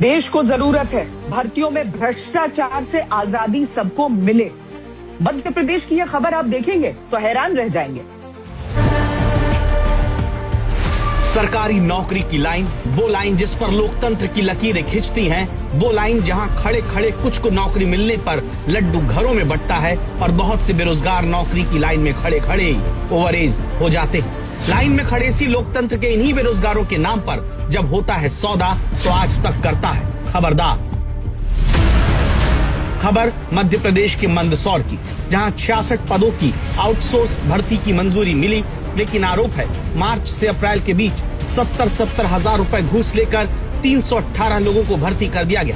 देश को जरूरत है भर्तियों में भ्रष्टाचार से आजादी सबको मिले। मध्य प्रदेश की यह खबर आप देखेंगे तो हैरान रह जाएंगे। सरकारी नौकरी की लाइन, वो लाइन जिस पर लोकतंत्र की लकीरें खिंचती हैं, वो लाइन जहां खड़े खड़े कुछ को नौकरी मिलने पर लड्डू घरों में बंटता है और बहुत से बेरोजगार नौकरी की लाइन में खड़े खड़े ही ओवरएज हो जाते हैं। लाइन में खड़े सी लोकतंत्र के इन्हीं बेरोजगारों के नाम पर जब होता है सौदा तो आज तक करता है खबरदार। खबर मध्य प्रदेश के मंदसौर की, जहां 66 पदों की आउटसोर्स भर्ती की मंजूरी मिली, लेकिन आरोप है मार्च से अप्रैल के बीच 70 हजार रुपए घूस लेकर 318 लोगों को भर्ती कर दिया गया।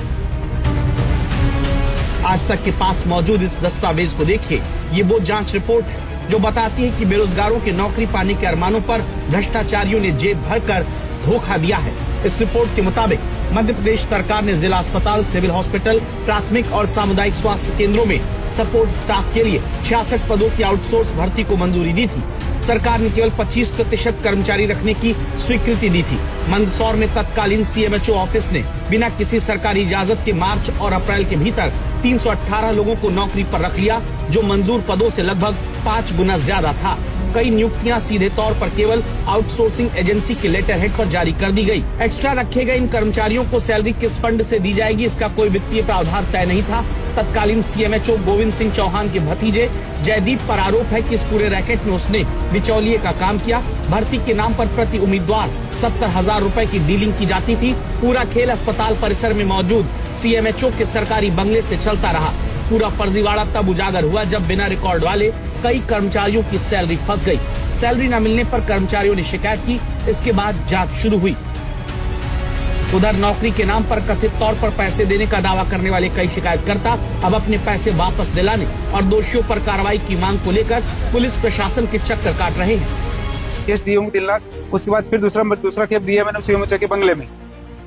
आज तक के पास मौजूद इस दस्तावेज को देखिए, ये वो जांच रिपोर्ट है जो बताती है कि बेरोजगारों के नौकरी पाने के अरमानों पर भ्रष्टाचारियों ने जेब भरकर धोखा दिया है। इस रिपोर्ट के मुताबिक मध्य प्रदेश सरकार ने जिला अस्पताल, सिविल हॉस्पिटल, प्राथमिक और सामुदायिक स्वास्थ्य केंद्रों में सपोर्ट स्टाफ के लिए 66 पदों की आउटसोर्स भर्ती को मंजूरी दी थी। सरकार ने केवल 25% कर्मचारी रखने की स्वीकृति दी थी। मंदसौर में तत्कालीन सीएमएचओ ऑफिस ने बिना किसी सरकारी इजाजत के मार्च और अप्रैल के भीतर 318 लोगों को नौकरी पर रख लिया, जो मंजूर पदों से लगभग 5 गुना ज्यादा था। कई नियुक्तियां सीधे तौर पर केवल आउटसोर्सिंग एजेंसी के लेटर हेड पर जारी कर दी गई। एक्स्ट्रा रखे गए इन कर्मचारियों को सैलरी किस फंड से दी जाएगी, इसका कोई वित्तीय प्रावधान तय नहीं था। तत्कालीन सीएमएचओ गोविंद सिंह चौहान के भतीजे जयदीप पर आरोप है कि इस पूरे रैकेट में उसने बिचौलिए का काम किया। भर्ती के नाम पर प्रति उम्मीदवार 70 हजार रुपए की डीलिंग की जाती थी। पूरा खेल अस्पताल परिसर में मौजूद सीएमएचओ के सरकारी बंगले से चलता रहा। पूरा फर्जीवाड़ा तब उजागर हुआ जब बिना रिकॉर्ड वाले कई कर्मचारियों की सैलरी फंस गई। सैलरी न मिलने पर कर्मचारियों ने शिकायत की, इसके बाद जांच शुरू हुई। उधर नौकरी के नाम पर कथित तौर पर पैसे देने का दावा करने वाले कई शिकायतकर्ता अब अपने पैसे वापस दिलाने और दोषियों पर कार्रवाई की मांग को लेकर पुलिस प्रशासन के चक्कर काट रहे हैं। केस दिए होंगे 3 लाख, उसके बाद फिर दूसरा खेप दिया मैंने सीएमएचओ के बंगले में,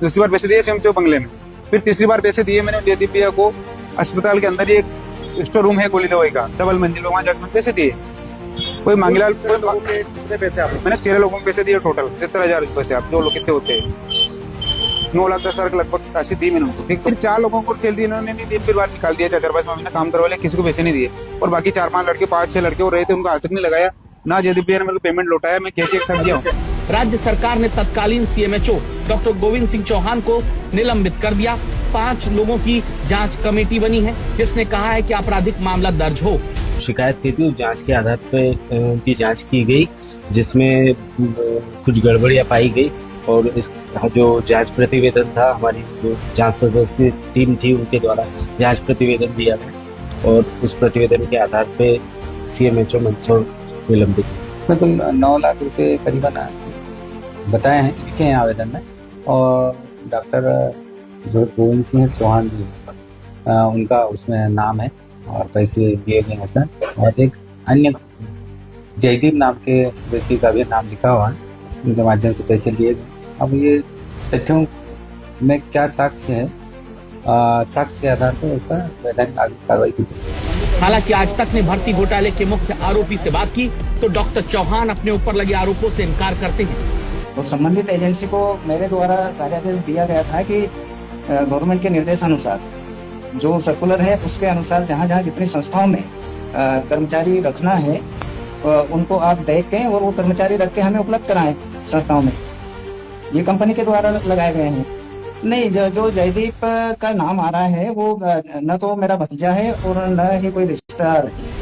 दूसरी बार पैसे दिए सीएमएचओ बंगले में, फिर तीसरी बार पैसे दिए मैंने जयदीप भैया को। अस्पताल के अंदर ही एक स्टोर रूम है गोली दवाई का, डबल मंजिल, वहाँ जाकर पैसे दिए। कोई मांगीलाल कितने पैसे आप? मैंने 13 लोगों को पैसे दिए, टोटल 70,000 पैसे। आप जो लोग कितने होते हैं 9,10,000 लगभग राशि दी मैंने उनको। फिर 4 लोगों को सैलरी इन्होंने नहीं दी, फिर बार निकाल दिया। 4-5 महीने काम करवा लिया, किसी को पैसे नहीं दिए। और बाकी 4-5 लड़के, 5-6 लड़के और रहे थे, उनका आज तक नहीं लगाया ना। जयदीप भैया ने मेरे को पेमेंट लौटाया, मैं कह के थक गया हूँ। राज्य सरकार ने तत्कालीन सीएमएचओ डॉक्टर गोविंद सिंह चौहान को निलंबित कर दिया। 5 लोगों की जांच कमेटी बनी है, जिसने कहा है कि आपराधिक मामला दर्ज हो। शिकायत की थी, उस जांच के आधार पर उनकी जांच की गई, जिसमें कुछ गड़बड़ियां पाई गई और इस जो जांच प्रतिवेदन था, हमारी जो जांच सदस्य टीम थी उनके द्वारा जांच प्रतिवेदन दिया गया और उस प्रतिवेदन के आधार पर सीएमएचओ मंदसौर निलंबित है। तो 9 लाख रुपए करीबन बताए हैं, लिखे हैं आवेदन में। और डॉक्टर जो गोविंद सिंह चौहान जी, उनका उसमें नाम है और पैसे दिए गए हैं सर। और एक अन्य जयदीप नाम के व्यक्ति का भी नाम लिखा हुआ है, उनके माध्यम से पैसे लिए गए। अब ये तथ्यों में क्या साक्ष्य है, साक्ष्य के आधार पर उसका वैधानिक कार्रवाई की गई। हालांकि आज तक ने भर्ती घोटाले के मुख्य आरोपी से बात की तो डॉक्टर चौहान अपने ऊपर लगे आरोपों से इनकार करते हैं। तो संबंधित एजेंसी को मेरे द्वारा कार्यादेश दिया गया था कि गवर्नमेंट के निर्देशानुसार जो सर्कुलर है उसके अनुसार जहाँ जहाँ जितनी संस्थाओं में कर्मचारी रखना है उनको आप देख के और वो कर्मचारी रख के हमें उपलब्ध कराएं संस्थाओं में। ये कंपनी के द्वारा लगाए गए हैं। नहीं, जो जयदीप का नाम आ रहा है वो न तो मेरा भतीजा है और न ही कोई रिश्तेदार है।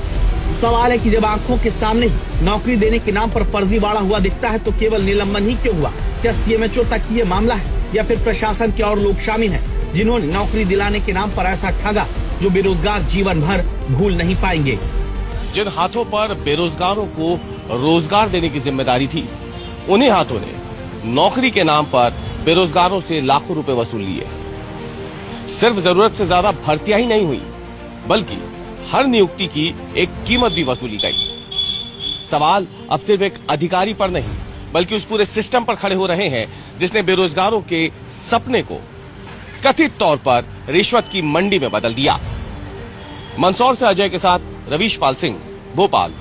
सवाल है कि जब आंखों के सामने ही नौकरी देने के नाम पर फर्जीवाड़ा हुआ दिखता है तो केवल निलंबन ही क्यों हुआ? क्या सीएमएचओ तक ये मामला है या फिर प्रशासन के और लोग शामिल हैं जिन्होंने नौकरी दिलाने के नाम पर ऐसा ठगा जो बेरोजगार जीवन भर भूल नहीं पाएंगे? जिन हाथों पर बेरोजगारों को रोजगार देने की जिम्मेदारी थी, उन्हीं हाथों ने नौकरी के नाम पर बेरोजगारों से लाखों रुपए वसूल लिए। सिर्फ जरूरत से ज्यादा भर्तियां ही नहीं हुई, बल्कि हर नियुक्ति की एक कीमत भी वसूली गई। सवाल अब सिर्फ एक अधिकारी पर नहीं, बल्कि उस पूरे सिस्टम पर खड़े हो रहे हैं जिसने बेरोजगारों के सपने को कथित तौर पर रिश्वत की मंडी में बदल दिया। मंदसौर से अजय के साथ रवीश पाल सिंह, भोपाल।